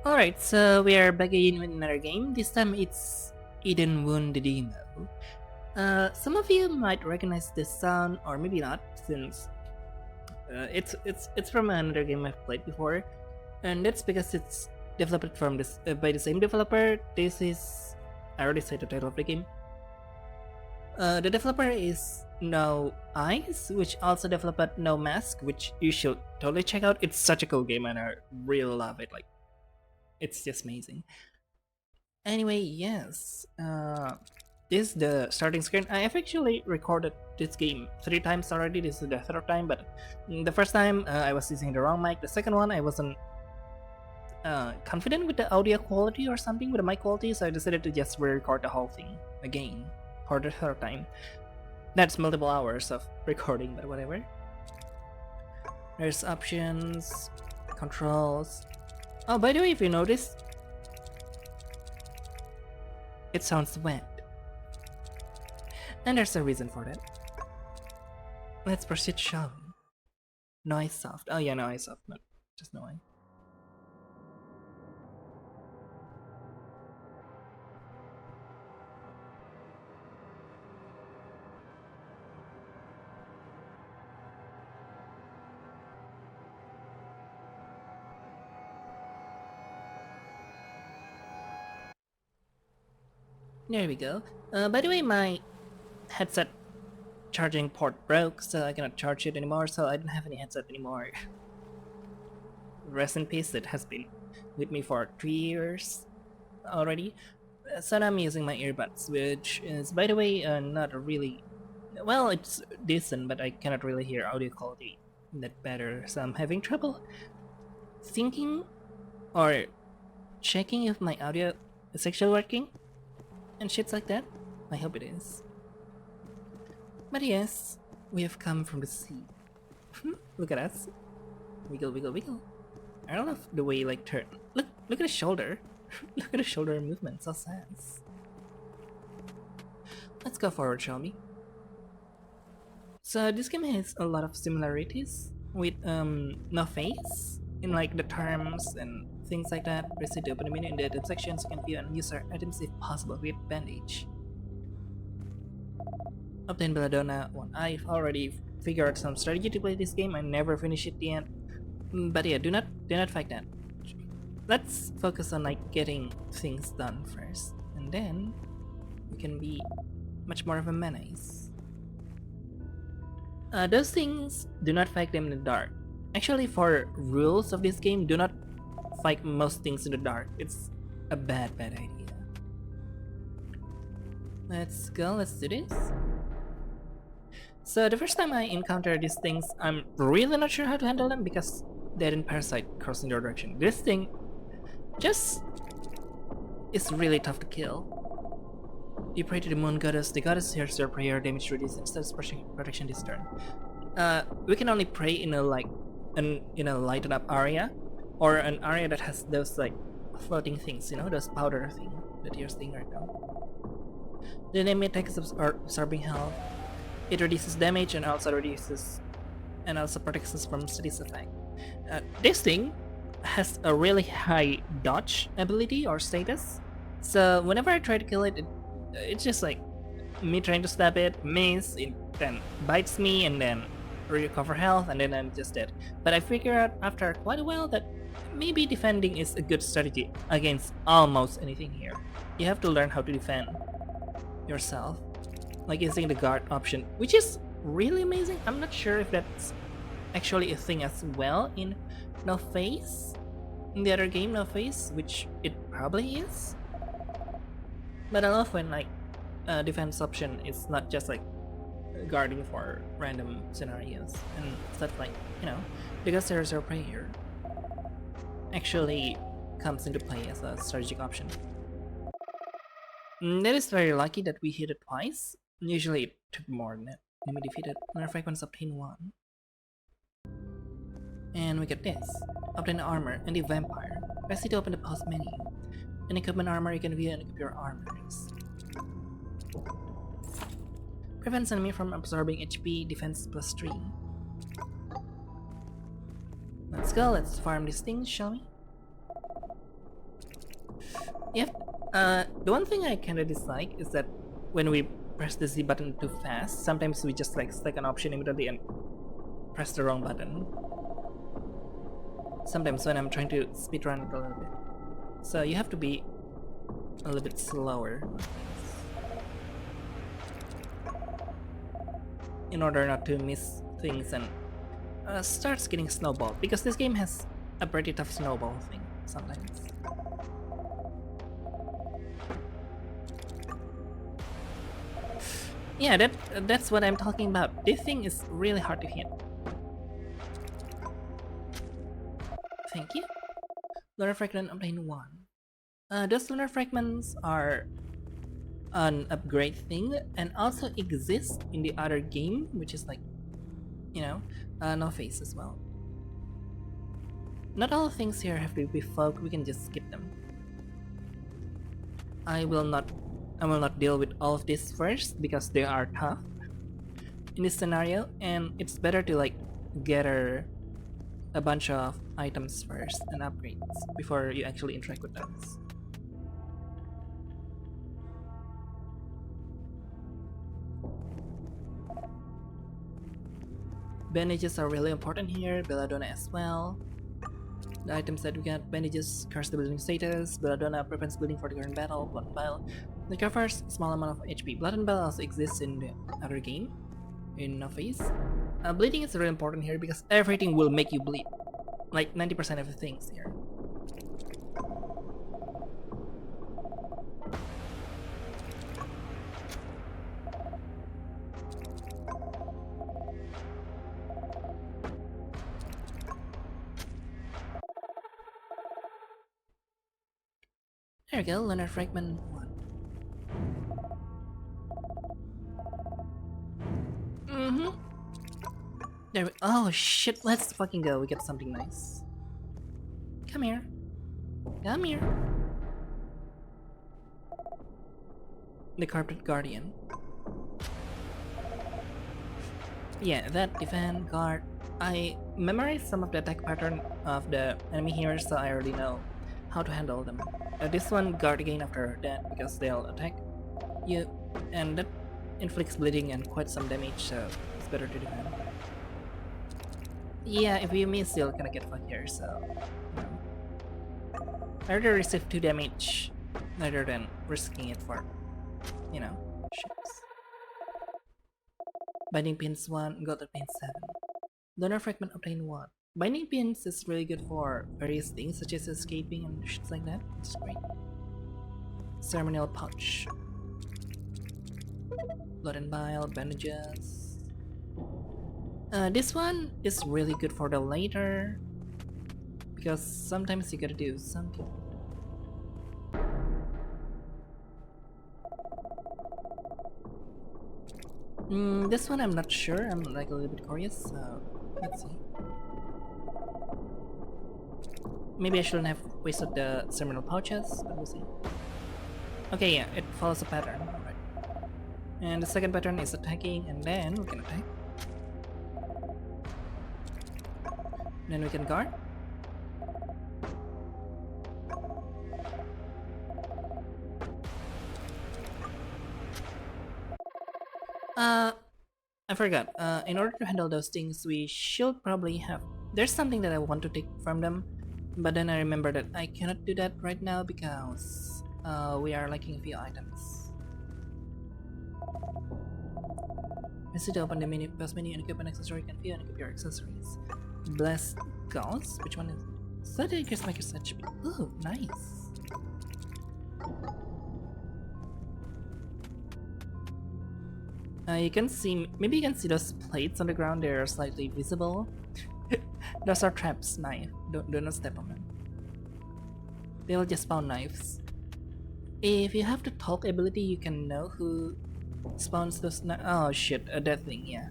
Alright, so we are back again with another game. This time it's Edenwound the demo. Some of you might recognize this sound, or maybe not, since it's from another game I've played before, and that's because it's developed from this by the same developer. This is I already said the title of the game. The developer is No Eyes, which also developed No Mask, which you should totally check out. It's such a cool game, and I really love it. Like, it's just amazing. Anyway, yes. This is the starting screen. I have actually recorded this game 3 times already. This is the third time, but the first time I was using the wrong mic. The second one I wasn't confident with the audio quality or something with the mic quality, so I decided to just re-record the whole thing again for the third time. That's multiple hours of recording, but whatever. There's options, controls. Oh, by the way, if you notice, it sounds wet. And there's a reason for that. Let's proceed, shall we? Noise soft. Oh yeah, noise soft, not just noise. There we go. By the way, my headset charging port broke, so I cannot charge it anymore, so I don't have any headset anymore. Rest in peace, it has been with me for 3 years already. So now I'm using my earbuds, which is, by the way, not really... Well, it's decent, but I cannot really hear audio quality that better, so I'm having trouble thinking or checking if my audio is actually working and shits like that. I hope it is. But yes, we have come from the sea. Look at us. Wiggle, wiggle, wiggle. I don't love the way like turn. Look at the shoulder. Look at the shoulder movement, so sense. Let's go forward, shall we? So this game has a lot of similarities with No Face in like the terms and things like that. Proceed to open the menu in the item section so you can view and use our items if possible with bandage. Obtain Belladonna 1. I've already figured out some strategy to play this game. I never finished it yet. But yeah, do not fight that. Let's focus on like getting things done first, and then we can be much more of a menace. Those things, do not fight them in the dark. Actually, for rules of this game, do not fight most things in the dark. It's a bad idea. Let's go, let's do this. So the first time I encounter these things, I'm really not sure how to handle them because they're in Parasite crossing their direction. This thing just is really tough to kill. You pray to the moon goddess. The goddess hears your prayer, damage reduced, and starts protection this turn. We can only pray in a lighted up area, or an area that has those like floating things, you know, those powder thing that you're seeing right now. The enemy attacks absorbing health. It reduces damage and also protects us from status effect. This thing has a really high dodge ability or status, so whenever I try to kill it, it's just like me trying to stab it, miss, it then bites me and then recover health and then I'm just dead. But I figure out after quite a while that maybe defending is a good strategy against almost anything here. You have to learn how to defend yourself, like using the guard option, which is really amazing. I'm not sure if that's actually a thing as well in No Face, in the other game No Face, which it probably is. But I love when like defense option is not just like guarding for random scenarios and stuff, like, you know, because there's a prayer actually comes into play as a strategic option. That is very lucky that we hit it twice. Usually it took more than that. Let me defeat it. Another frequency obtain 1. And we get this. Obtain armor and the vampire. Press it to open the pause menu. In equipment armor, you can view and equip your armors. Prevents enemy from absorbing HP, defense +3. Let's go, let's farm these things, shall we? If the one thing I kinda dislike is that when we press the Z button too fast, sometimes we just like select an option immediately and press the wrong button. Sometimes when I'm trying to speedrun it a little bit. So you have to be a little bit slower in order not to miss things and starts getting snowballed, because this game has a pretty tough snowball thing sometimes. Yeah, that's what I'm talking about. This thing is really hard to hit. Thank you. Lunar fragment obtained 1. Those lunar fragments are an upgrade thing and also exist in the other game, which is like, you know, no face as well. Not all things here have to be folk, we can just skip them. I will not deal with all of this first because they are tough in this scenario, and it's better to like gather a bunch of items first and upgrades before you actually interact with those. Bandages are really important here, belladonna as well. The items that we got: bandages, curse the bleeding status, belladonna prevents bleeding for the current battle, blood and bile. It covers a small amount of HP. Blood and bile also exists in the other game, in No Face. Bleeding is really important here because everything will make you bleed. Like 90% of the things here. There we go, lunar fragment 1. There we— oh shit, let's fucking go, we get something nice. Come here. Come here. The Carpet Guardian. Yeah, that defend, guard. I memorized some of the attack pattern of the enemy here, so I already know how to handle them. This one, guard again after that, because they'll attack you, and that inflicts bleeding and quite some damage, so it's better to defend. Yeah, if you miss, you're gonna get fucked here, so... I rather receive 2 damage rather than risking it for, you know, ships. Binding Pins 1, Golden Pins 7. Lunar Fragment obtained 1. Binding Pins is really good for various things such as escaping and shit like that. It's great. Ceremonial Pouch. Blood and Bile, bandages. This one is really good for the later, because sometimes you gotta do something. This one I'm not sure, I'm like a little bit curious, so let's see. Maybe I shouldn't have wasted the ceremonial pouches, but we'll see. Okay, yeah, it follows a pattern, alright. And the second pattern is attacking, and then we can attack. Then we can guard. I forgot. In order to handle those things, we should probably have... There's something that I want to take from them, but then I remember that I cannot do that right now because we are lacking a few items. Visit to open the menu, pause menu, and equip an accessory. Can view and equip your accessories. Blessed Gauss? Which one is it? Slightly increase my HP. Ooh, nice. You can see, maybe you can see those plates on the ground, they're slightly visible. Those are traps, knife. Do not step on them. They'll just spawn knives. If you have the talk ability, you can know who spawns those knives. Oh shit, that thing, yeah.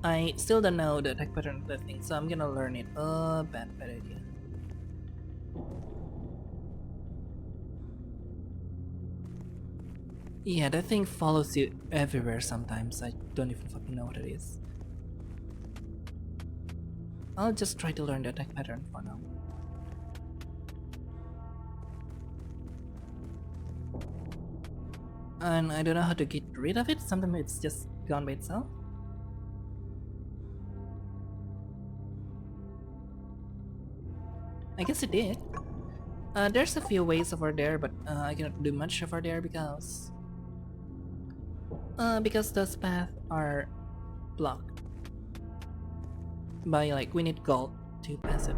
I still don't know the attack pattern of that thing, so I'm gonna learn it. Oh, bad idea. Yeah, that thing follows you everywhere sometimes. I don't even fucking know what it is. I'll just try to learn the attack pattern for now. And I don't know how to get rid of it. Sometimes it's just gone by itself. I guess it did. There's a few ways over there, but I cannot do much over there because those paths are blocked by we need gold to pass it.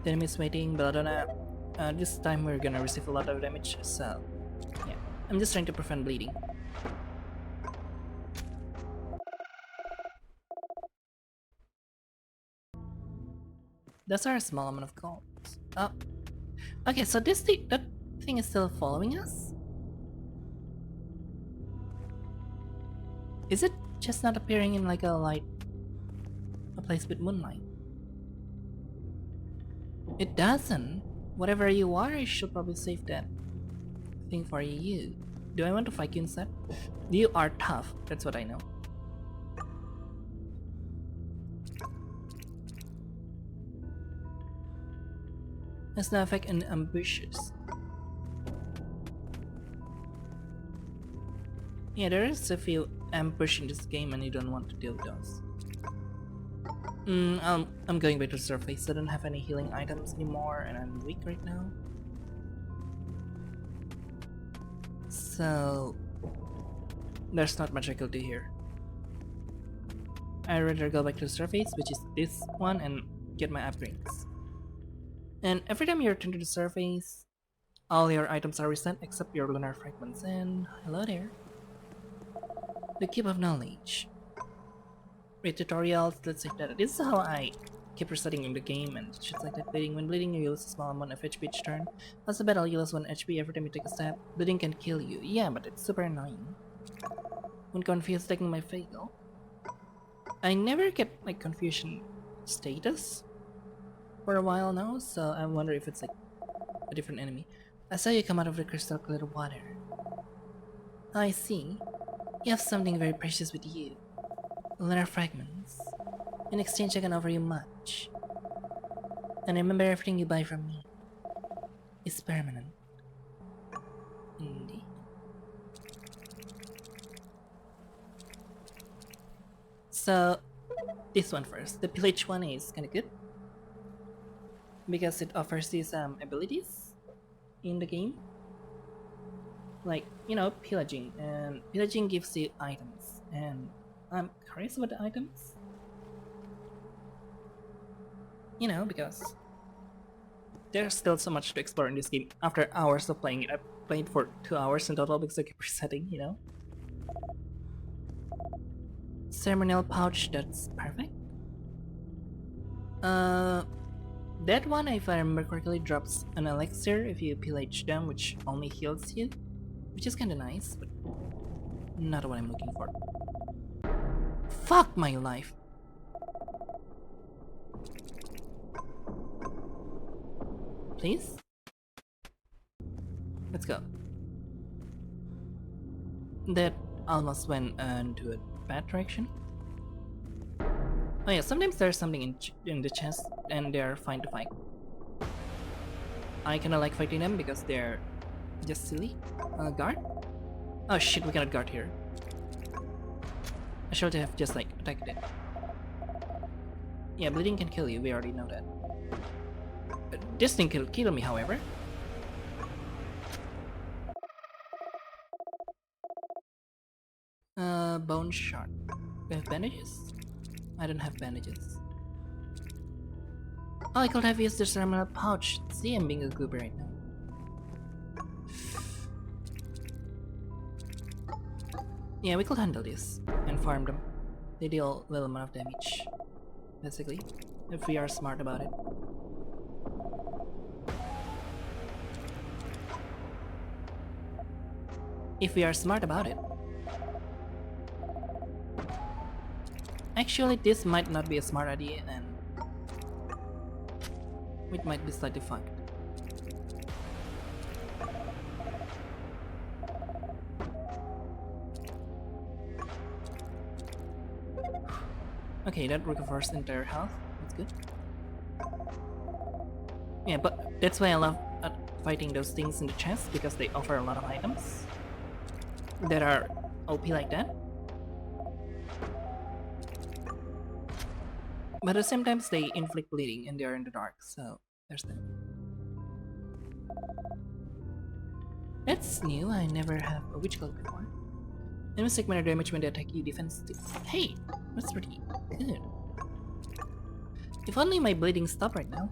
The enemy is waiting, but I don't know. This time we're gonna receive a lot of damage, so yeah. I'm just trying to prevent bleeding. Those are a small amount of gold. Oh, okay. So that thing is still following us. Is it just not appearing in like a place with moonlight? It doesn't. Whatever you are, I should probably save that thing for you. Do I want to fight you instead? You are tough. That's what I know. It's no effect and ambitious. Yeah, there is a few ambush in this game and you don't want to deal with those. I'm going back to the surface. I don't have any healing items anymore and I'm weak right now. So there's not much I could do here. I'd rather go back to the surface, which is this one, and get my upgrades. And every time you return to the surface, all your items are reset except your lunar fragments. And hello there. The Keep of Knowledge. Read tutorials, let's say that. This is how I keep resetting in the game and shit like that. Bleeding. When bleeding, you lose a small amount of HP each turn. As a battle, you lose 1 HP every time you take a step. Bleeding can kill you. Yeah, but it's super annoying. When confused, taking my fatal. I never get confusion status for a while now, so I wonder if it's a different enemy. I saw you come out of the crystal clear water. I see. You have something very precious with you. Lunar fragments. In exchange, I can offer you much. And remember, everything you buy from me is permanent. Indeed. So, this one first. The pillage one is kinda good. Because it offers these abilities in the game. Pillaging. And pillaging gives you items. And I'm curious about the items. Because there's still so much to explore in this game. After hours of playing it, I played for 2 hours in total because I keep resetting, Ceremonial pouch, that's perfect. That one, if I remember correctly, drops an elixir if you pillage them, which only heals you. Which is kinda nice, but not what I'm looking for. Fuck my life! Please? Let's go. That almost went into a bad direction. Oh yeah, sometimes there's something in the chest and they're fine to fight. I kinda like fighting them because they're just silly. Guard? Oh shit, we cannot guard here. I should have just attacked it. Yeah, bleeding can kill you, we already know that. This thing can kill me, however. Bone shard. We have bandages? I don't have bandages. Oh, I could have used the ceremonial pouch. See, I'm being a goober right now. Yeah, we could handle this and farm them. They deal little amount of damage, basically, if we are smart about it. If we are smart about it. Actually, this might not be a smart idea and it might be slightly fucked. Okay, that recovers entire health. That's good. Yeah, but that's why I love fighting those things in the chest, because they offer a lot of items that are OP like that. But at the same time, they inflict bleeding and they are in the dark, so there's that. That's new, I never have a witch cloak before. Enemies take minor damage when they attack you, defense. Hey, that's pretty good. If only my bleeding stopped right now.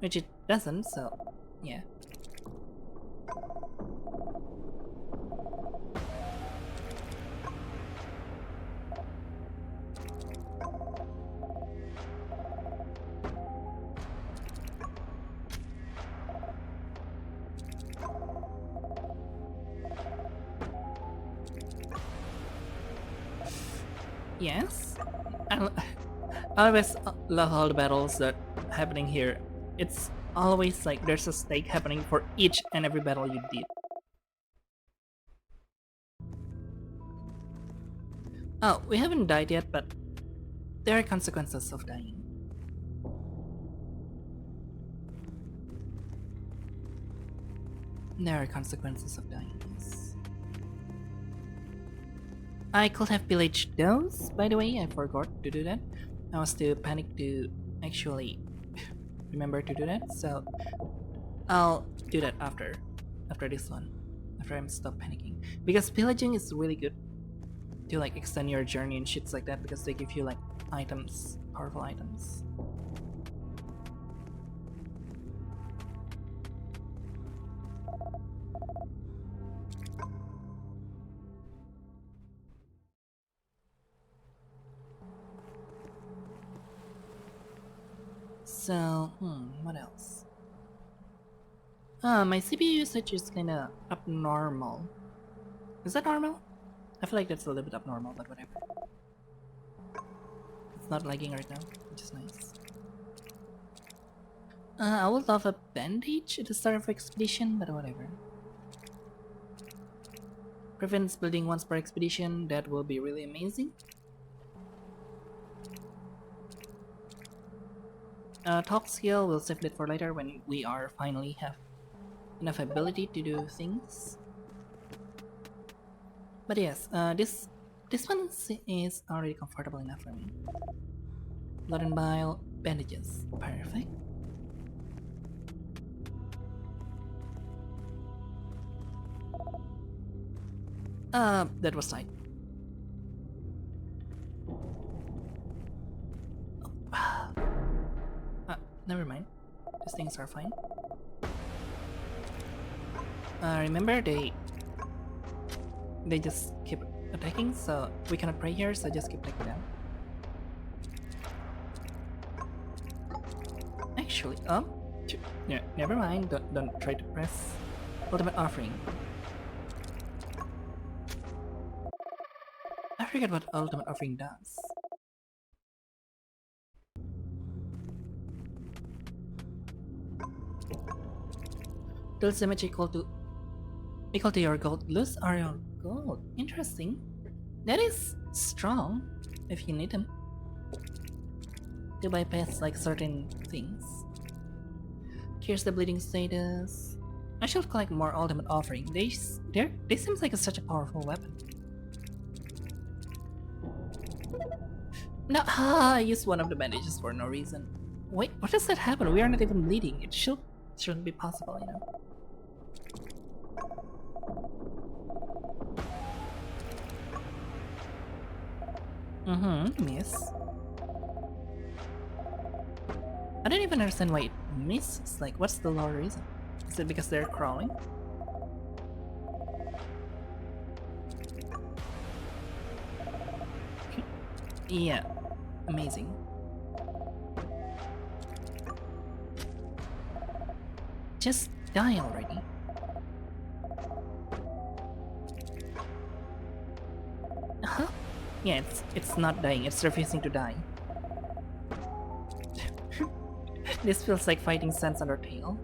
Which it doesn't, so yeah. Yes? I always love all the battles that happening here. It's always like there's a stake happening for each and every battle you did. Oh, we haven't died yet, but there are consequences of dying. There are consequences of dying, yes. I could have pillaged those, by the way, I forgot to do that. I was too panicked to actually remember to do that, so I'll do that after this one, after I'm stop panicking. Because pillaging is really good to like extend your journey and shits like that, because they give you like items, powerful items. So, what else? My CPU usage is kinda abnormal. Is that normal? I feel like that's a little bit abnormal, but whatever. It's not lagging right now, which is nice. I would love a bandage at the start of expedition, but whatever. Prevents bleeding once per expedition, that will be really amazing. Talk skill, we'll save it for later when we are finally have enough ability to do things. But yes, this one is already comfortable enough for me. Blood and bile, bandages, perfect. That was tight. Never mind. These things are fine. Remember they just keep attacking, so we cannot pray here, so just keep taking them. Actually, yeah, never mind. Don't try to press ultimate offering. I forget what ultimate offering does. Deals damage equal to your gold. Lose are your gold. Interesting. That is strong if you need them to bypass like certain things. Here's the bleeding status. I should collect more ultimate offering. They seem like such a powerful weapon. No, I used one of the bandages for no reason. Wait, what does that happen? We are not even bleeding. It shouldn't be possible, you know. Miss. I don't even understand why it misses. Like, what's the lower reason? Is it because they're crawling? Yeah, amazing. Just die already. Huh? Yeah, it's not dying, it's refusing to die. This feels like fighting Sans Undertale.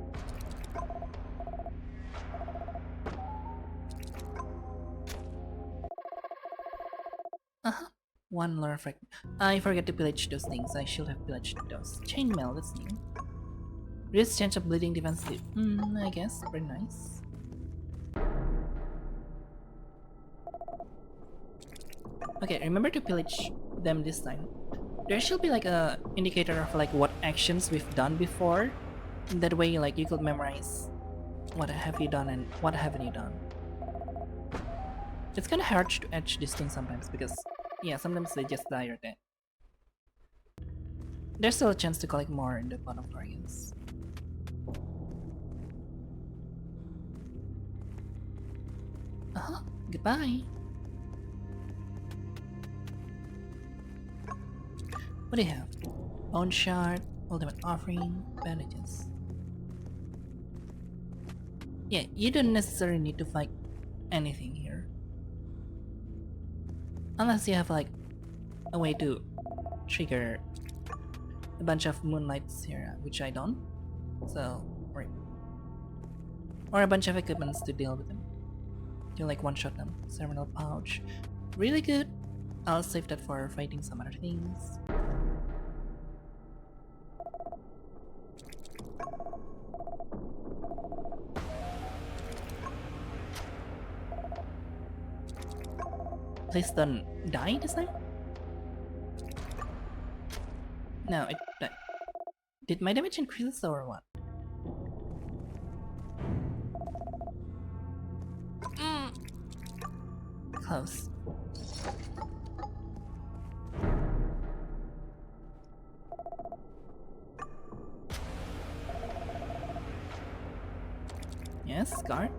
One lore fragment. I forgot to pillage those things. I should have pillaged those. Chainmail, that's new. Reduce chance of bleeding defensive. I guess. Very nice. Okay, remember to pillage them this time. There should be like a indicator of like what actions we've done before. That way, like, you could memorize what have you done and what haven't you done. It's kinda hard to edge these things sometimes because, yeah, sometimes they just die or dead. There's still a chance to collect more in the bottom of Dragons. Goodbye! What do you have? Bone Shard, Ultimate Offering, Bandages. Yeah, you don't necessarily need to fight anything here. Unless you have like a way to trigger a bunch of Moonlights here, which I don't. So, right. Or a bunch of equipments to deal with them. You like one-shot them. Ceremonial Pouch. Really good. I'll save that for fighting some other things. Please don't die this time? No, it died. Did my damage increase or what? Close. Yes, guard.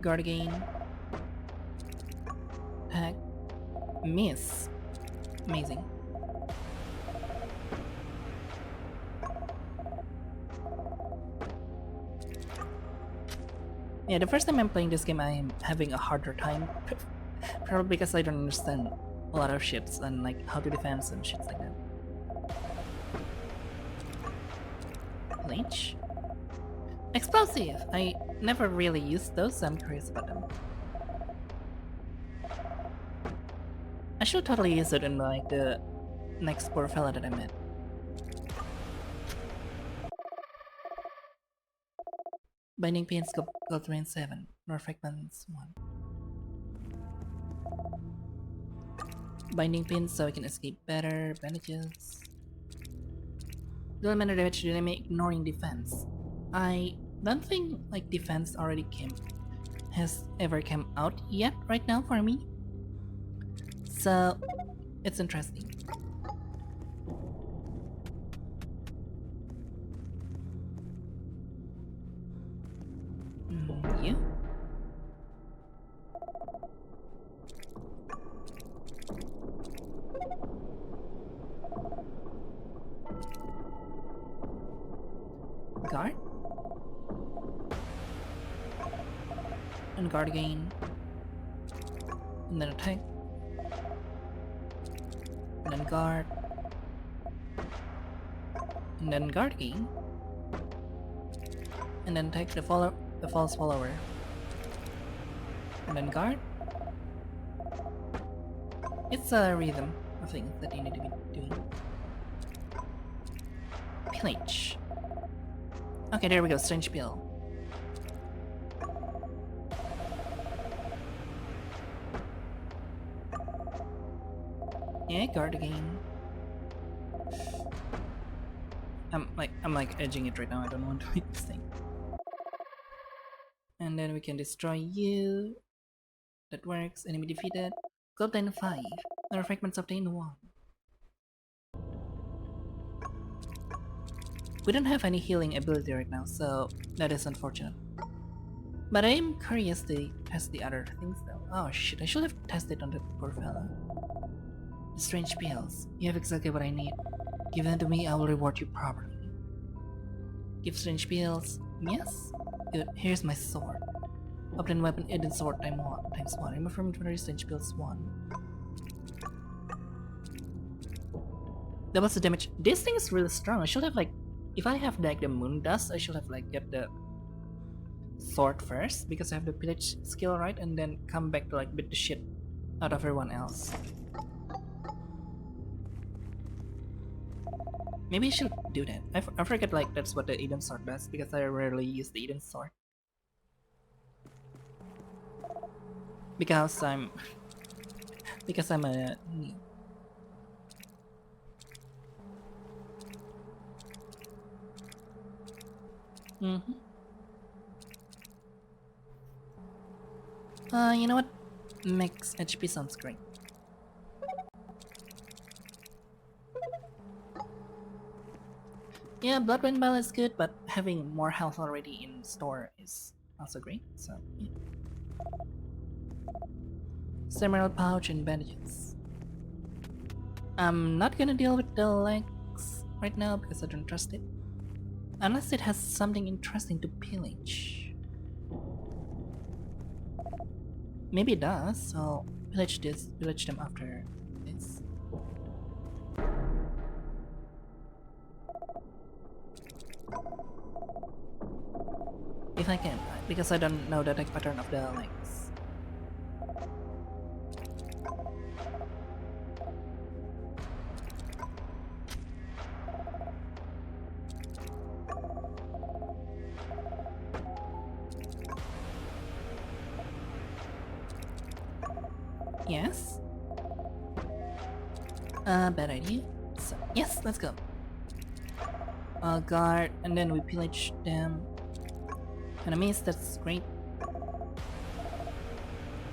Guard again. Attack. Miss. Amazing. Yeah, the first time I'm playing this game, I'm having a harder time. Probably because I don't understand a lot of shits and like how to defend and shits like that. Lynch? Explosive! I never really used those, so I'm curious about them. I should totally use it in like the next poor fella that I met. Binding Pin Scope Gold Rain 7, North Fragments 1. Binding Pin so I can escape better, bandages. Deal mana damage to enemy ignoring defense. I don't think like defense already has ever come out yet right now for me. So it's interesting. You? Guard? And guard again. And then attack. And then guard. And then guard again. And then take the false follower. And then guard. It's a rhythm of things that you need to be doing. Pillage. Okay, there we go, Strange Pill. Yeah, guard again. I'm like edging it right now, I don't want to hit this thing. And then we can destroy you. That works, enemy defeated. Go obtain 5. There are fragments obtained 1. We don't have any healing ability right now, so that is unfortunate. But I am curious to test the other things though. Oh shit, I should have tested on the poor fella. Strange pills. You have exactly what I need. Give them to me, I will reward you properly. Give strange pills. Yes? Good, here's my sword. Obtain weapon Eden sword times 1. Remove from inventory strange pills 1. That was the damage. This thing is really strong. I should have like, if I have like the moon dust, I should have like get the sword first because I have the pillage skill, right? And then come back to like beat the shit out of everyone else. Maybe I should do that. I forget like that's what the Eden sword does because I rarely use the Eden sword. Because I'm because I'm a you know what? Max HP sounds great. Yeah, Bloodwind Bell is good, but having more health already in store is also great. So yeah. Emerald pouch and bandages. I'm not gonna deal with the legs right now because I don't trust it. Unless it has something interesting to pillage. Maybe it does, so pillage them after this. If I can, because I don't know the attack pattern of the legs. Yes? Bad idea. So, yes, let's go. Guard, and then we pillage them. Enemies, that's great.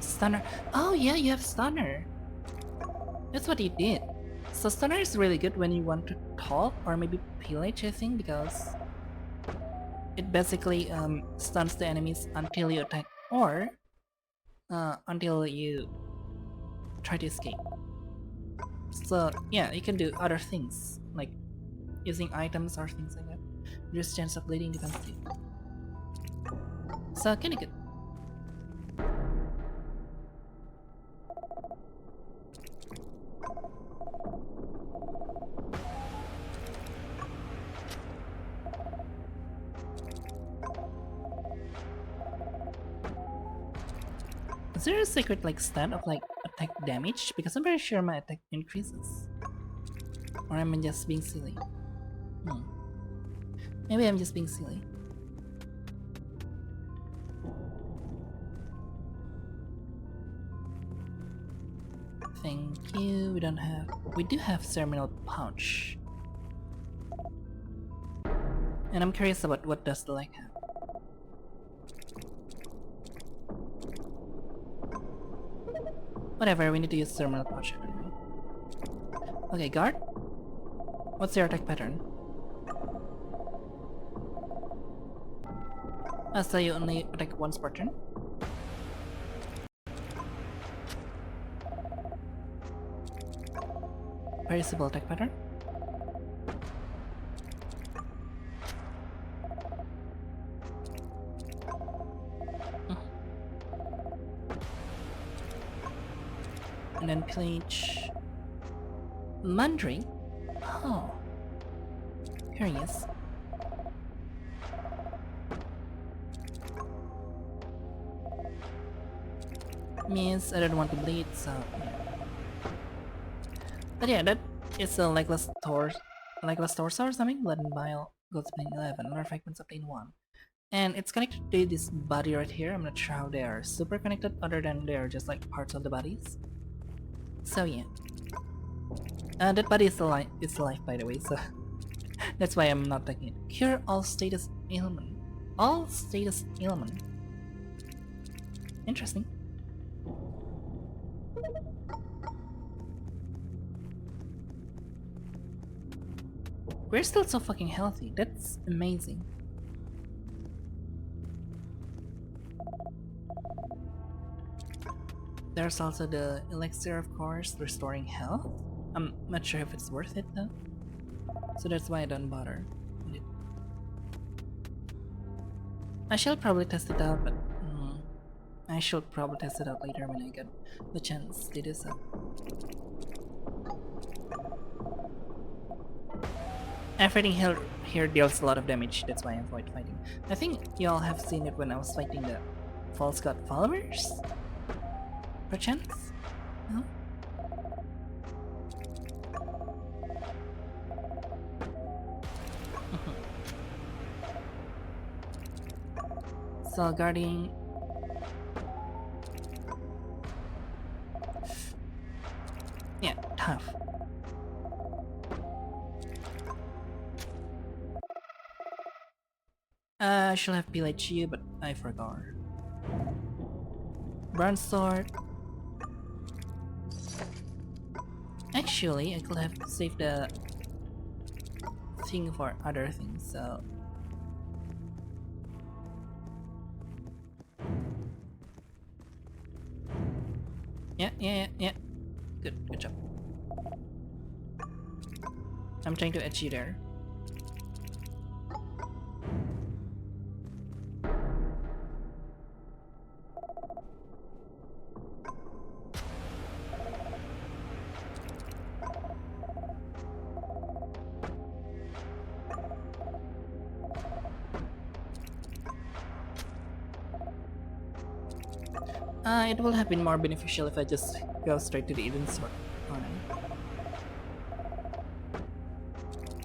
Stunner. Oh yeah, you have Stunner. That's what you did. So Stunner is really good when you want to talk or maybe pillage, I think, because it basically stuns the enemies until you attack or until you try to escape. So yeah, you can do other things like using items or things like that. Reduce chance of bleeding defense too. So kinda good. Is there a secret like stat of like attack damage? Because I'm very sure my attack increases. Or am I just being silly? Maybe I'm just being silly. Thank you. We do have Terminal Pouch. And I'm curious about what does the leg have. Whatever, we need to use Terminal Pouch anyway. Okay, guard. What's your attack pattern? So you only attack once per turn? Very simple attack pattern. And then pillage Mandrake. Oh, here he is. Means I don't want to bleed, so yeah. But yeah, that is a legless torso or something. Blood and Bile, Goldsplane 11, rare fragments obtained 1. And it's connected to this body right here. I'm not sure how they are super connected other than they're just like parts of the bodies. So yeah. That body is alive by the way, so that's why I'm not taking it. Cure all status ailment. All status ailment. Interesting. We're still so fucking healthy. That's amazing. There's also the elixir, of course, restoring health. I'm not sure if it's worth it though. So that's why I don't bother with it. I shall probably test it out, but I should probably test it out later when I get the chance to do so. Everything here deals a lot of damage, that's why I avoid fighting. I think y'all have seen it when I was fighting the false god followers? Perchance? No? So guarding. Yeah, tough. I should have pillaged you, but I forgot. Bronze sword. Actually, I could have saved the thing for other things, so. Yeah. Good job. I'm trying to edge you there. It will have been more beneficial if I just go straight to the Eden sword. Alright.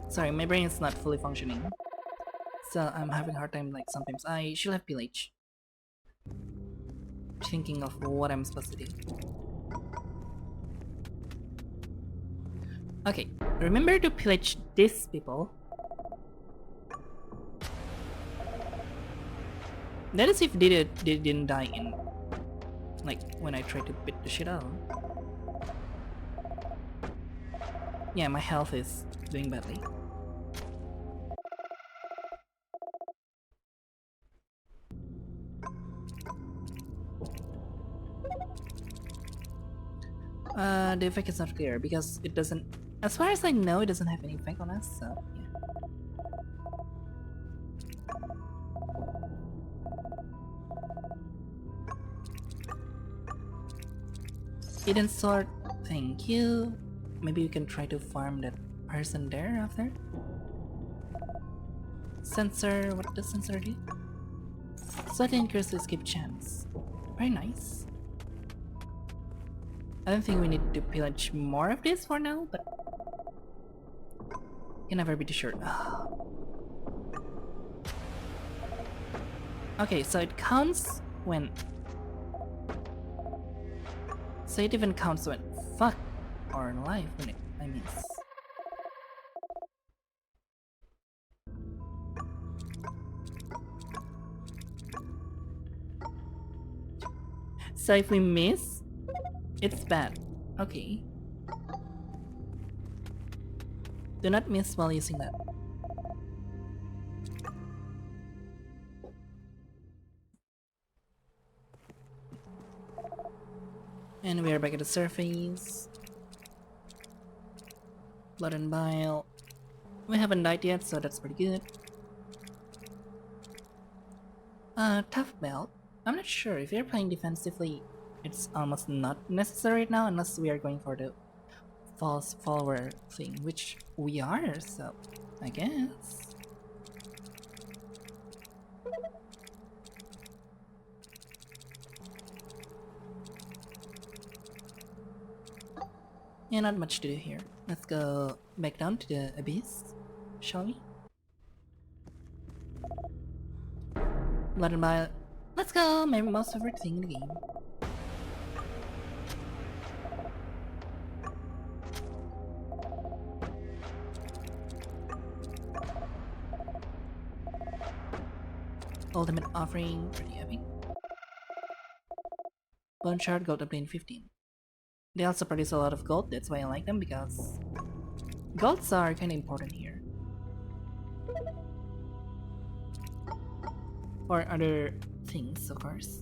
Sorry, my brain is not fully functioning. So I'm having a hard time, like, sometimes. I should have pillage. Thinking of what I'm supposed to do. Okay, remember to pillage these people. That is if they didn't die in, like, when I tried to beat the shit out of them. Yeah, my health is doing badly. The effect is not clear because it doesn't, as far as I know, it doesn't have any effect on us, so yeah. Eden sword, thank you. Maybe we can try to farm that person there after. Sensor, what does sensor do? Slightly increase the escape chance. Very nice. I don't think we need to pillage more of this for now, but can never be too sure. Okay, so it counts when. So it even counts when fuck or life when I miss. So if we miss, it's bad. Okay. Do not miss while using that. And we are back at the surface. Blood and bile. We haven't died yet, so that's pretty good. Tough belt. I'm not sure if you're playing defensively. It's almost not necessary right now unless we are going for the false follower thing, which we are, so I guess. Yeah, not much to do here. Let's go back down to the abyss, shall we? Blood and bile. Let's go! My most favorite thing in the game. Ultimate offering, pretty epic. Bone shard, gold obtained 15. They also produce a lot of gold, that's why I like them, because golds are kinda important here. For other things, of course.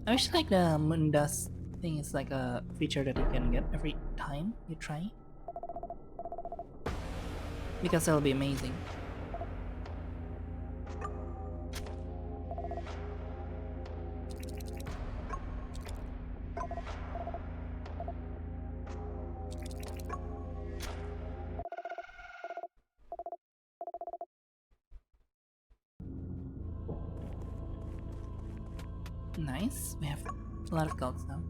I wish like the moon dust thing is like a feature that you can get every time you try. Because that'll be amazing. Nice. We have a lot of golds now.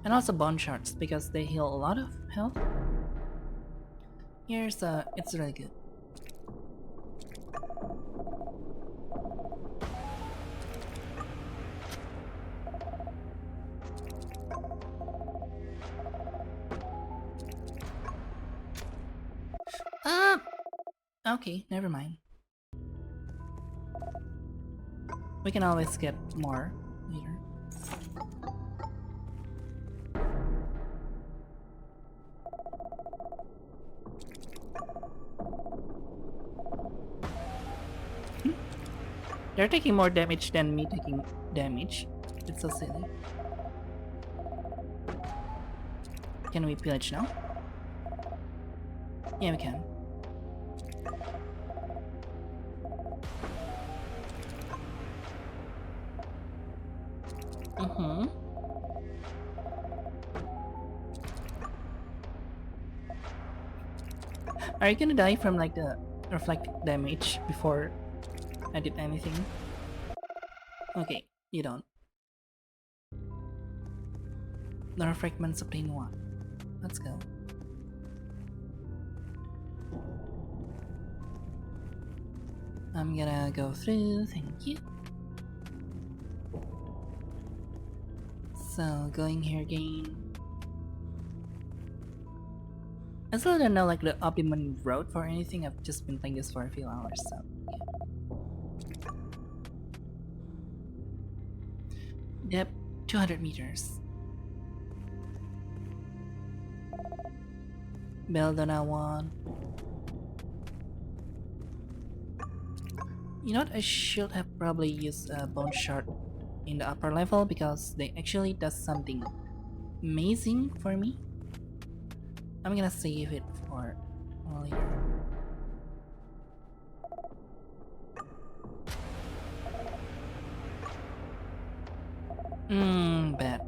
And also bone shards because they heal a lot of health. Here's it's really good. Okay, never mind. We can always get more later. They're taking more damage than me taking damage. It's so silly. Can we pillage now? Yeah, we can. Are you gonna die from like the reflected damage before I did anything? Okay, you don't. The fragments obtain 1. Let's go. I'm gonna go through, thank you. So, going here again. I still don't know like the optimum route for anything, I've just been playing this for a few hours, so yeah. Depth 200 meters. Belladonna 1. You know what, I should have probably used a bone shard in the upper level because they actually does something amazing for me. I'm gonna save it for later. Bad.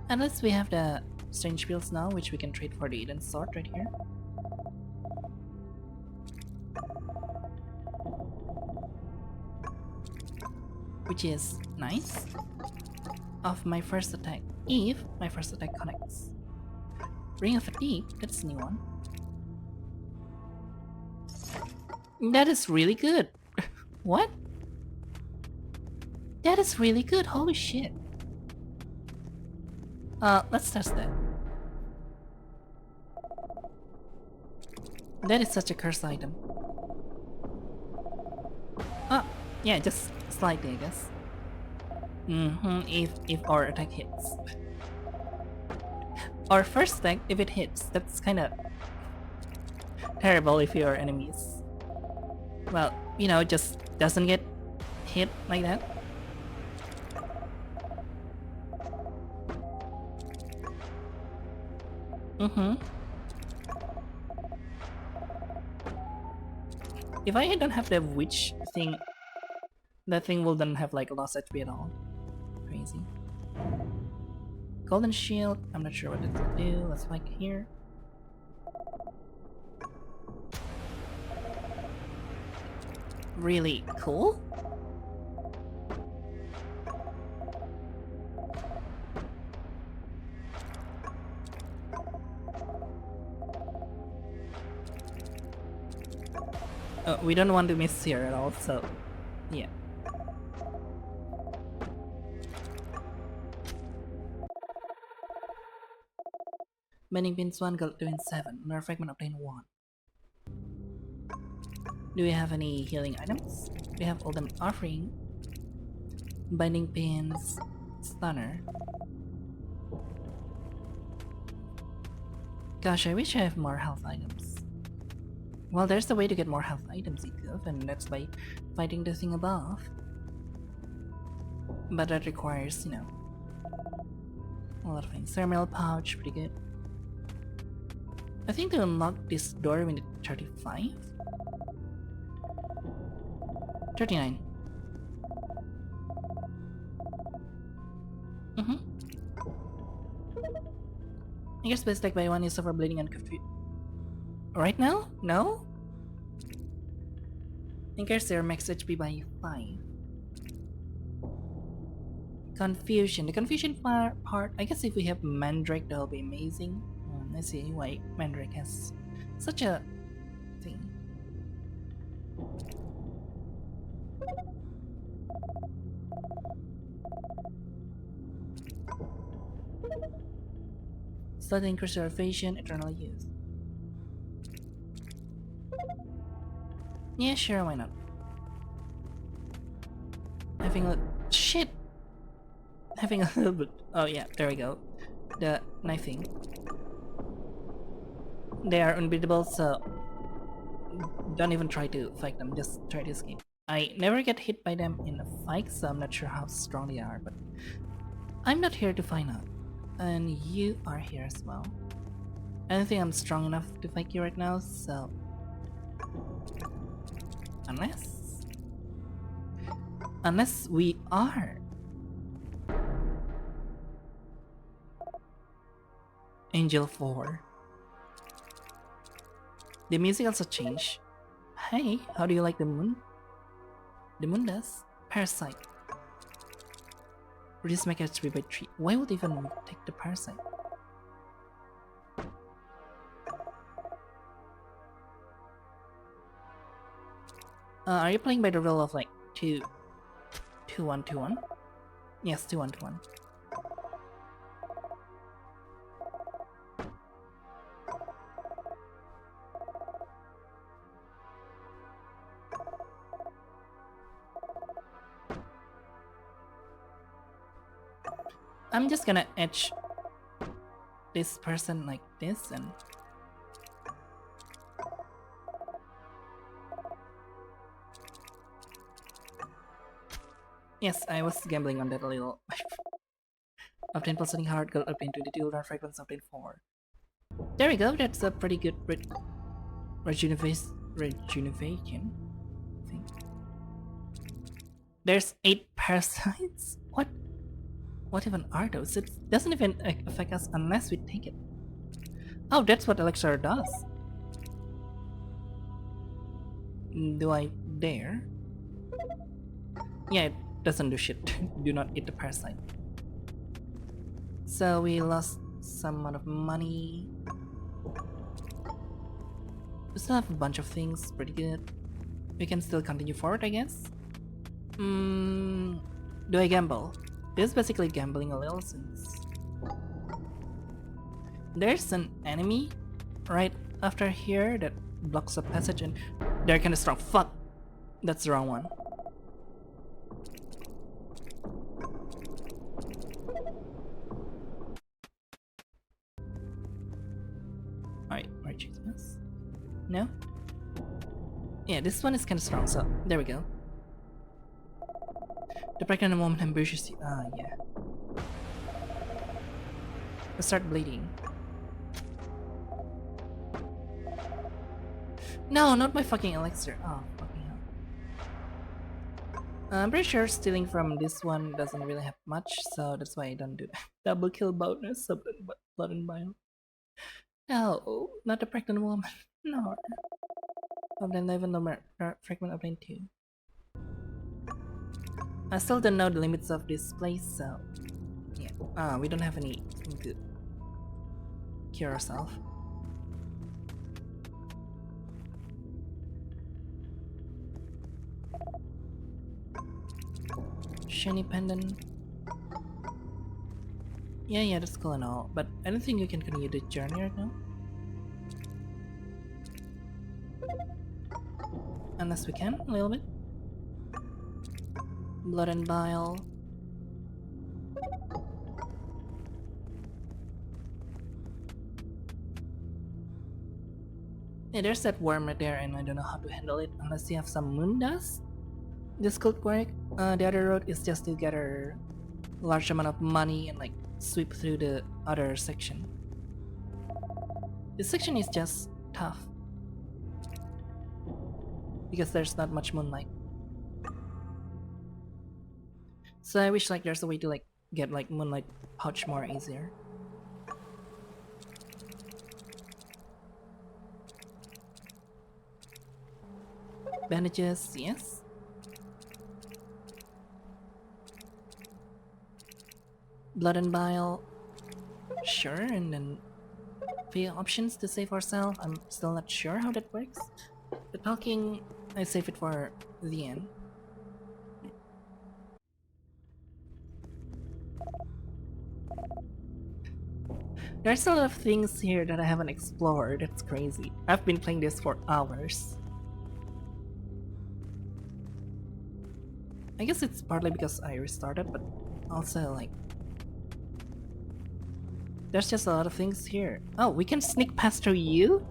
Unless we have the strange pills now, which we can trade for the Eden sword right here. Which is nice. Of my first attack, if my first attack connects. Ring of Fatigue, that's a new one. That is really good. What? That is really good, holy shit. Let's test that. That is such a curse item. Yeah, just slightly, I guess. If our attack hits. Our first attack, if it hits, that's kinda terrible if your enemies, well, you know, just doesn't get hit like that. If I don't have the witch thing, that thing will then have like lost HP at all. Crazy. Golden shield, I'm not sure what it will do. Let's like here. Really cool. We don't want to miss here at all, so yeah. Bending pins 1, gold doing 7, another fragment obtain 1. Do we have any healing items? We have ultimate offering, binding pins, stunner. Gosh, I wish I have more health items. Well, there's the way to get more health items, Ikov, and that's by fighting the thing above. But that requires, you know, a lot of things. Thermal pouch, pretty good. I think to unlock this door we need 35. 39. I guess best attack by 1 is suffer bleeding and confusion. Right now? No? Increase their max HP by 5. Confusion. The confusion part, I guess if we have Mandrake, that'll be amazing. Let's see why Mandrake has such a thing. Slightly increase your evasion, eternal use. Yeah, sure, why not? Having a shit. Having a little bit. Oh yeah, there we go. The knifing. They are unbeatable, so don't even try to fight them. Just try to escape. I never get hit by them in a fight, so I'm not sure how strong they are. But I'm not here to find out, and you are here as well. I don't think I'm strong enough to fight you right now, so unless we are. Angel 4. The music also changed. Hey, how do you like the moon? The moon does. Parasite. Reduce my HP by 3. Why would even take the parasite? Are you playing by the rule of like 2 1 2 1? Yes, 2 1 2 1. I'm just gonna etch this person like this and yes, I was gambling on that a little. Obtain pulsating heart, gold obtain 22, rare fragrance obtain 4. There we go, that's a pretty good rejuvenation thing. There's 8 parasites? What? What even are those? It doesn't even affect us unless we take it. Oh, that's what Elixir does. Do I dare? Yeah, it doesn't do shit. Do not eat the parasite. So we lost some amount of money. We still have a bunch of things, pretty good. We can still continue forward, I guess. Do I gamble? This is basically gambling a little since there's an enemy right after here that blocks a passage and they're kinda strong. Fuck! That's the wrong one. Alright, right Jesus. No? Yeah, this one is kinda strong, so there we go. The pregnant woman ambushes you. Ah, yeah. Let's start bleeding. No, not my fucking elixir. Oh, fucking hell. I'm pretty sure stealing from this one doesn't really have much, so that's why I don't do that. Double kill bonus, blood and bile. No, not the pregnant woman. No. Obtain 11 number fragment obtain 2. I still don't know the limits of this place, so yeah. We don't have anything to cure ourselves. Shiny pendant. Yeah, that's cool and all, but I don't think you can continue the journey right now. Unless we can, a little bit. Blood and bile. Yeah, there's that worm right there and I don't know how to handle it unless you have some moon dust. This could work. The other road is just to gather a large amount of money and like sweep through the other section. This section is just tough because there's not much moonlight. So I wish like there's a way to like get like Moonlight Pouch more easier. Bandages, yes. Blood and Bile, sure, and then few options to save ourselves. I'm still not sure how that works. The talking, I save it for the end. There's a lot of things here that I haven't explored. It's crazy. I've been playing this for hours. I guess it's partly because I restarted, but also like there's just a lot of things here. Oh, we can sneak past through you?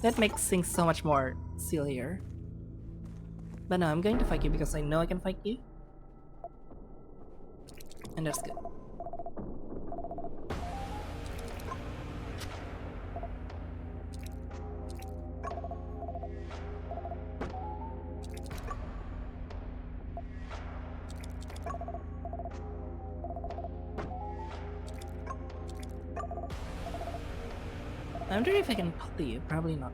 That makes things so much more sillier. But no, I'm going to fight you because I know I can fight you. And that's good. I wonder if I can pull you. Probably not.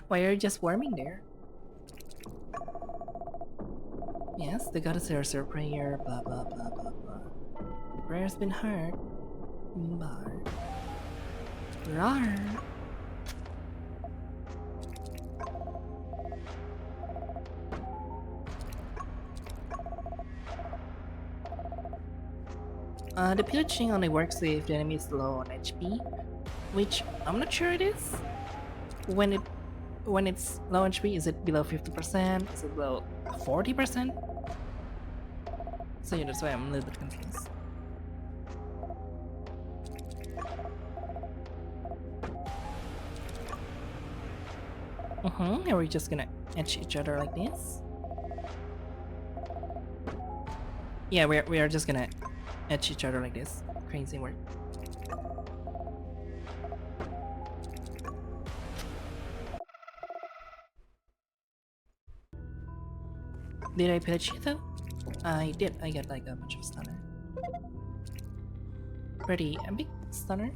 Why are you just warming there? Yes, the goddess hears her prayer, blah blah blah blah blah. The prayer's been heard. Bar. Rar. The pillaging only works if the enemy is low on HP, which I'm not sure it is. When it's low HP, is it below 50%? Is it below 40%? So yeah, that's why I'm a little bit confused. Are we just gonna edge each other like this? Yeah, we are just gonna edge each other like this. Crazy work. Did I pillage you though? I did. I got like a bunch of stunner. Pretty epic stunner.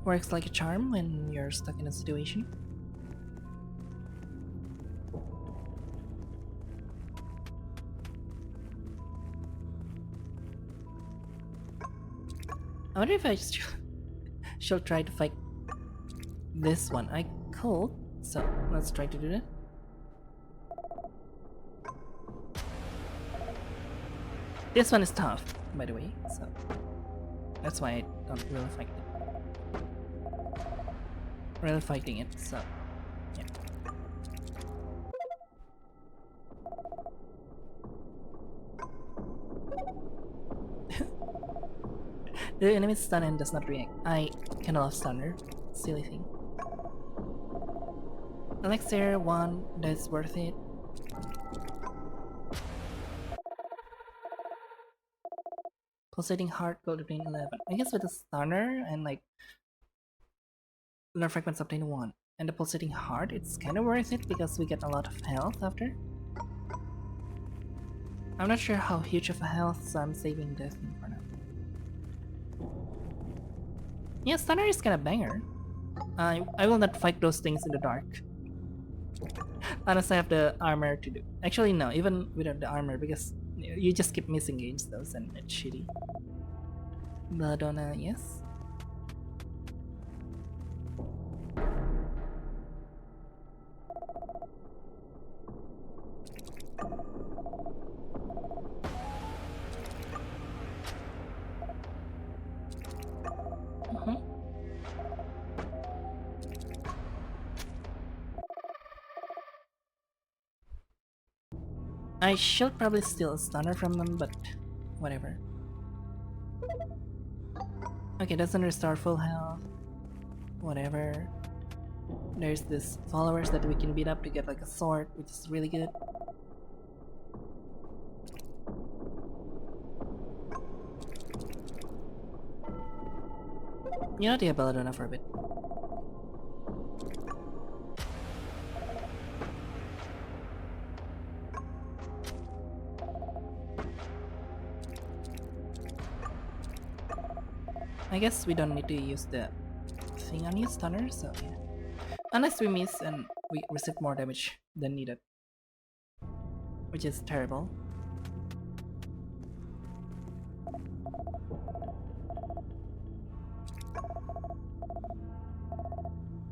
Works like a charm when you're stuck in a situation. I wonder if I should try to fight this one. I could, so let's try to do that. This one is tough, by the way, so that's why I don't really fight it. Really fighting it, so yeah. The enemy stun and does not react. I kind of love stunner. Silly thing. Elixir 1, that's worth it. Pulsating heart, gold obtain 11. I guess with the stunner and like lunar fragments obtain 1. And the pulsating heart, it's kind of worth it because we get a lot of health after. I'm not sure how huge of a health, so I'm saving this thing for now. Yeah, stunner is kinda banger. I will not fight those things in the dark. Unless I have the armor to do. Actually no, even without the armor, because you just keep missing games those and it's shitty. Belladonna, yes. I should probably steal a stunner from them, but whatever. Okay, doesn't restore full health. Whatever. There's this followers that we can beat up to get like a sword, which is really good. You know the Belladonna for a bit. I guess we don't need to use the thing on you, stunner, so yeah. Unless we miss and we receive more damage than needed. Which is terrible.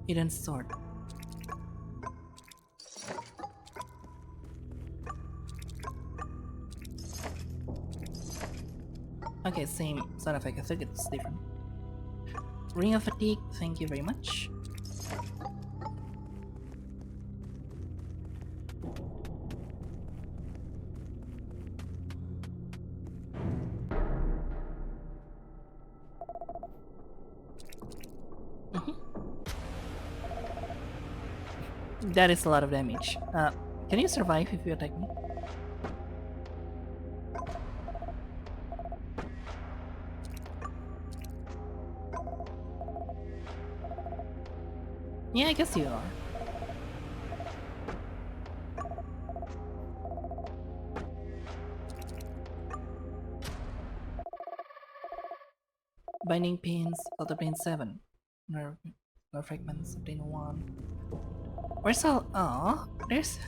Hidden sword. Okay, same sound effect. I think it's different. Ring of Fatigue, thank you very much. That is a lot of damage. Can you survive if you attack me? Yeah, I guess you are. Binding pins, Alter Plane 7. Nerve fragments, obtain 1. Where's all? Aw, there's.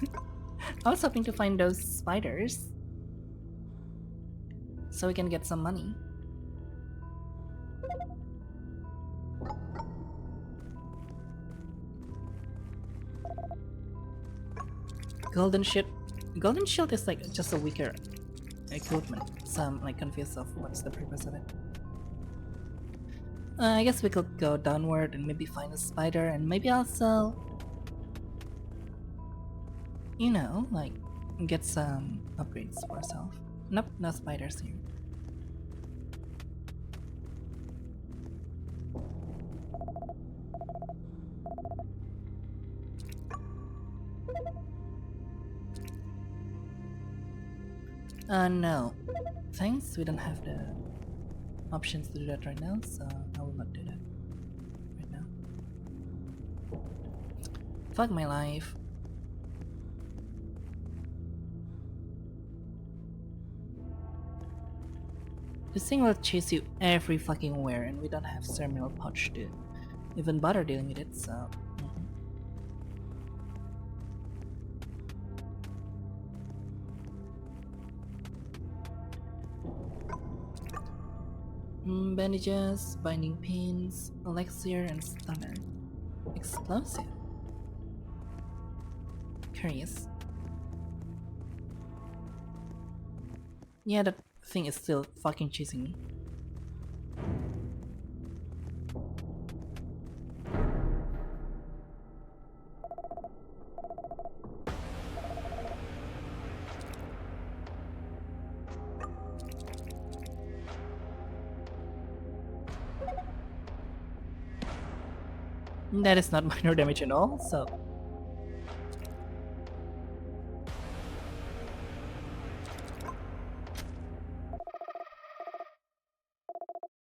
I was hoping to find those spiders so we can get some money. Golden Shield. Golden Shield is like just a weaker equipment, so I'm like confused of what's the purpose of it. I guess we could go downward and maybe find a spider and maybe also, you know, like get some upgrades for ourselves. Nope, no spiders here. No. Thanks, we don't have the options to do that right now, so I will not do that right now. Fuck my life. This thing will chase you every fucking where, and we don't have terminal pouch to even bother dealing with it, so... Bandages, binding pins, elixir, and stunner. Explosive. Curious. Yeah, that thing is still fucking chasing me. That is not minor damage at all, so...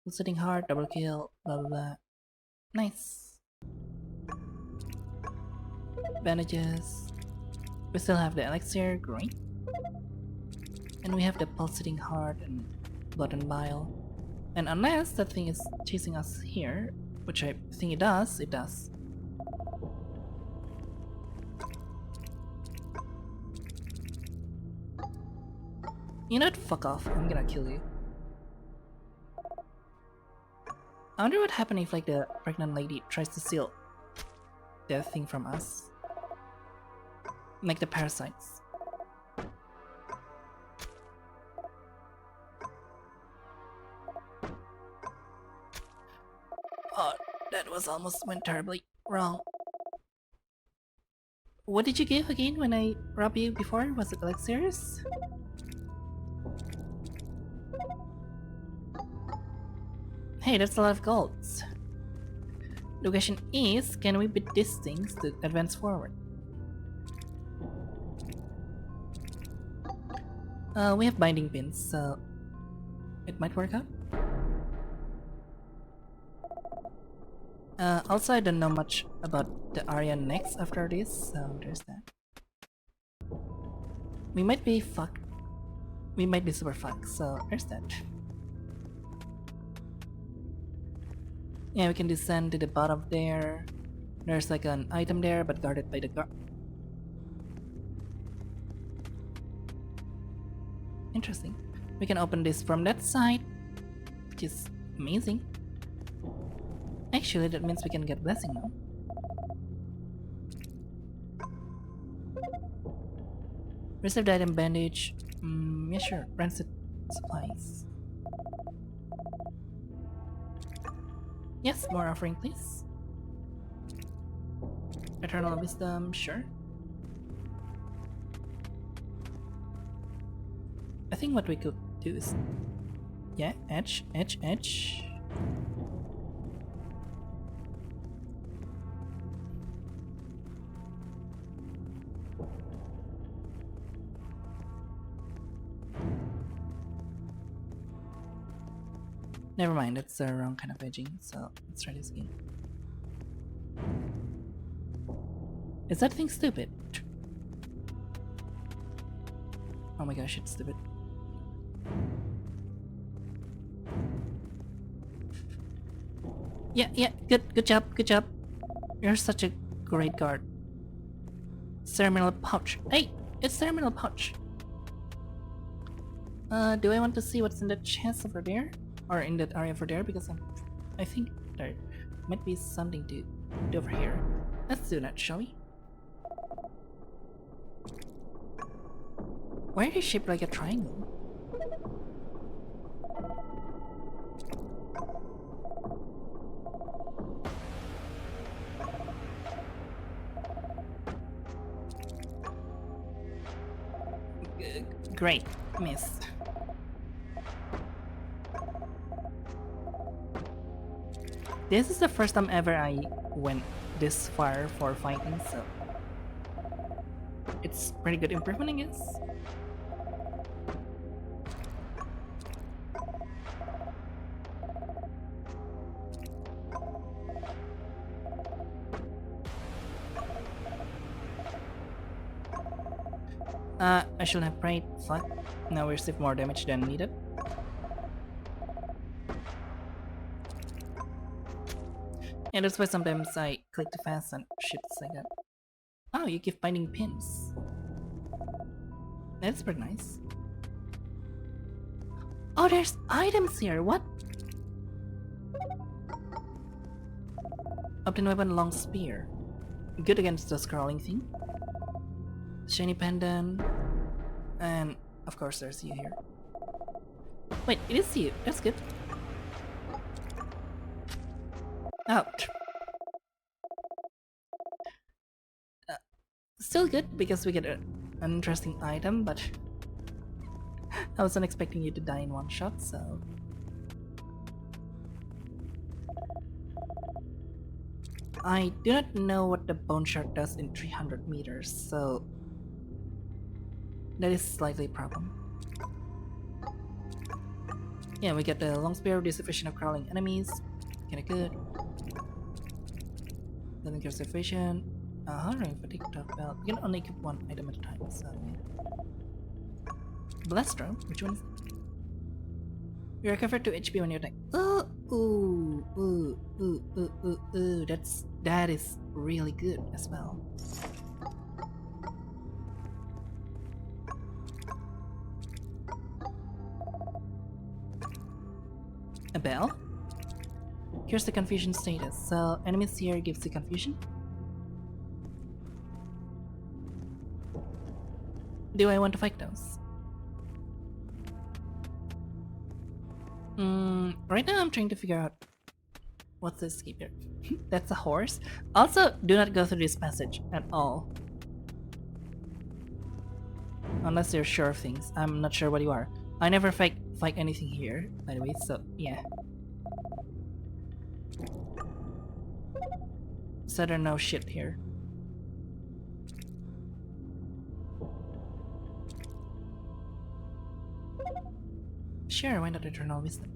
Sitting hard, double kill, blah blah blah. Nice. Bandages. We still have the elixir, great. And we have the pulsating heart and blood and bile. And unless that thing is chasing us here, which I think it does, it does. You know what? Fuck off. I'm gonna kill you. I wonder what happened if like the pregnant lady tries to steal the thing from us. Like the parasites. Oh, that was almost went terribly wrong. What did you give again when I robbed you before? Was it like serious? Hey, that's a lot of golds. The question is, can we beat these things to advance forward? We have binding pins, so it might work out. Also, I don't know much about the area next after this, so there's that. We might be fucked. We might be super fucked, so there's that. Yeah, we can descend to the bottom there. There's like an item there, but guarded by the guard. Interesting. We can open this from that side, which is amazing. Actually, that means we can get blessing now. Reserved item bandage. Yeah, sure. Rancid supplies. Yes, more offering, please. Eternal wisdom, sure. I think what we could do is, yeah, edge. Never mind, that's the wrong kind of edging, so let's try this again. Is that thing stupid? Oh my gosh, it's stupid. Yeah, good job. You're such a great guard. Ceremonial pouch. Hey, it's ceremonial pouch. Do I want to see what's in the chest over there? Or in that area over there? Because I think there might be something to do over here. Let's do that, shall we? Why are they shaped like a triangle? Great, missed. This is the first time ever I went this far for fighting, so it's pretty good improvement, I guess. I shouldn't have prayed. Fuck. Now we receive more damage than needed. And that's why sometimes I click too fast and shits like that. Oh, you give binding pins. That's pretty nice. Oh, there's items here. What? Obtain weapon long spear. Good against the scrolling thing. Shiny pendant. And of course there's you here. Wait, it is you. That's good. Ouch. Still good because we get an interesting item, but I wasn't expecting you to die in one shot, so... I do not know what the bone shard does in 300 meters, so... that is slightly a problem. Yeah, we get the long spear, dissification of crawling enemies. Kinda good. Then there's dissification. Ring fatigue top belt. You can only keep one item at a time, so yeah. Blaster? Which one is it? You recover 2 HP when you attack. That is really good as well. A bell? Here's the confusion status. So enemies here gives the confusion. Do I want to fight those? Right now I'm trying to figure out what's this escape here. That's a horse. Also, do not go through this passage at all. Unless you're sure of things. I'm not sure what you are. I never fight anything here, by the way, so yeah. So there's no shit here. Sure, why not Eternal Wisdom?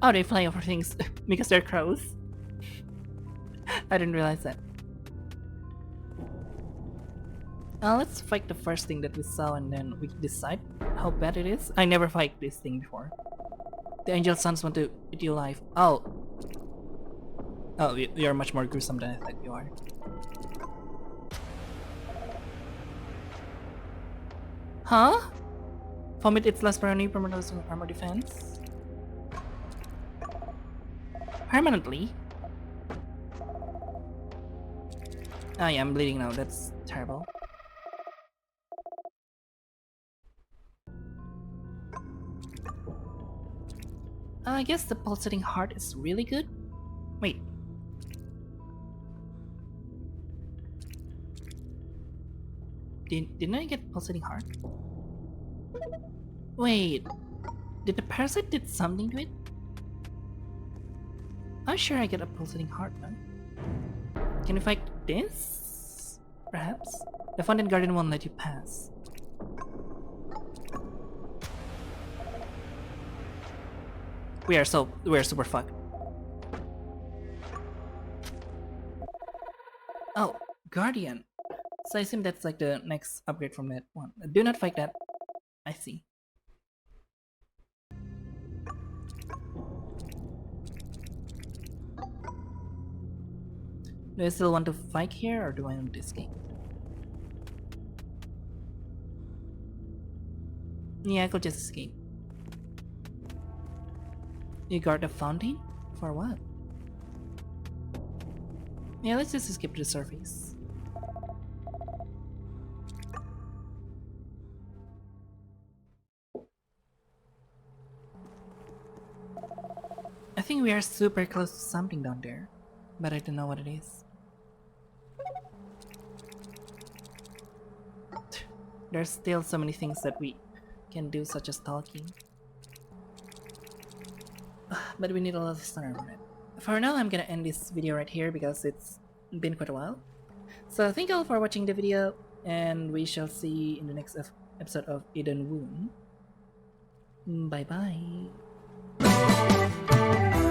Oh, they fly over things because they're crows. I didn't realize that. Let's fight the first thing that we saw and then we decide how bad it is. I never fight this thing before. The angel sons want to eat you alive. Oh. Oh, you're much more gruesome than I thought you are. Huh? Vomit its last priority permanent armor defense. Permanently? Oh yeah, I'm bleeding now. That's terrible. I guess the pulsating heart is really good. Wait. Didn't I get pulsating heart? Wait. Did the parasite did something to it? I'm sure I get a pulsating heart now. Can we fight this? Perhaps? The Fountain Guardian won't let you pass. We're super fucked. Oh, Guardian. So I assume that's like the next upgrade from that one. Do not fight that. I see. Do I still want to fight here or do I want to escape? Yeah, I could just escape. You guard the fountain? For what? Yeah, let's just escape to the surface. I think we are super close to something down there, but I don't know what it is. There's still so many things that we can do, such as talking. But we need a lot of star on it. For now, I'm gonna end this video right here because it's been quite a while. So thank you all for watching the video, and we shall see in the next episode of Edenwound. Bye bye.